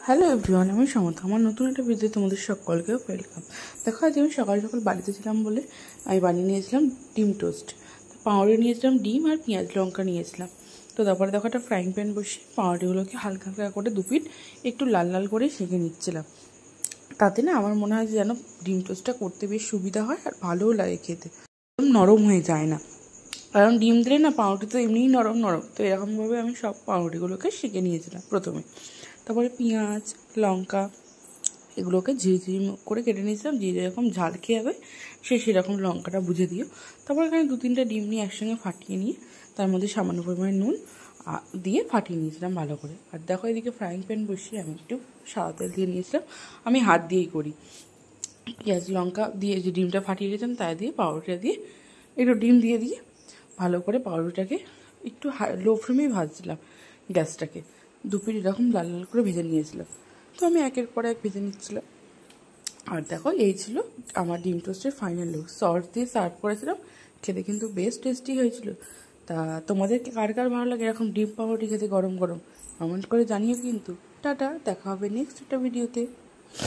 Hello everyone, আমি সমর্থ। আমার নতুন একটা ভিডিও তোমাদের সকলকে ওয়েলকাম। দেখো, আজ আমি সকাল সকাল বাড়িতে ছিলাম বলে আমি বানিয়ে নিয়েছিলাম ডিম টোস্ট। পাউরুটি নিয়েছিলাম, ডিম আর পেঁয়াজ লঙ্কা নিয়েছিলাম। তো তারপরে দেখো একটা ফ্রাইং প্যান বসিয়ে পাউরুটিগুলোকে হালকা হালকা করে দুপিট একটু লাল লাল করে সেঁকে নিচ্ছিলাম। তাতে না আমার মনে হয় যে যেন ডিম টোস্টটা করতে বেশ সুবিধা হয় আর ভালোও লাগে খেতে, নরম হয়ে যায় না। কারণ ডিম দিলে না পাউরুটি তো এমনিই নরম নরম, তো এরকমভাবে আমি সব পাউরুটিগুলোকে সেঁকে নিয়েছিলাম প্রথমে। তারপরে পেঁয়াজ লঙ্কা এগুলোকে ঝিরি করে কেটে নিয়েছিলাম। যে যেরকম ঝাল খেয়ে হবে সেরকম লঙ্কাটা বুঝে দিও। তারপর এখানে 2-3টা ডিম নিয়ে একসঙ্গে ফাটিয়ে নিয়ে তার মধ্যে সামান্য পরিমাণে নুন দিয়ে ফাটিয়ে নিয়েছিলাম ভালো করে। আর দেখো, এদিকে ফ্রাইং প্যান বসিয়ে আমি একটু সাদা তেল দিয়ে নিয়েছিলাম। আমি হাত দিয়েই করি। পেঁয়াজ লঙ্কা দিয়ে যে ডিমটা ফাটিয়ে রেখেছিলাম তা দিয়ে পাউরুটিটা দিয়ে একটু ডিম দিয়ে ভালো করে পাউরুটিটাকে একটু লো ফ্লেমেই ভাজছিলাম। গ্যাসটাকে দুপিট এরকম লাল লাল করে ভেজে নিয়েছিলাম। তো আমি একের পর এক ভেজে নিচ্ছিলাম। আর দেখো, এই ছিল আমার ডিম টোস্টের ফাইনাল লুক। সস দিয়ে সার্ভ করেছিলাম, খেতে কিন্তু বেশ টেস্টি হয়েছিল। তা তোমাদের কার কার ভালো লাগে এরকম ডিম পাউরুটি খেতে গরম গরম কমেন্ট করে জানিও কিন্তু। টাটা, দেখা হবে নেক্সট একটা ভিডিওতে।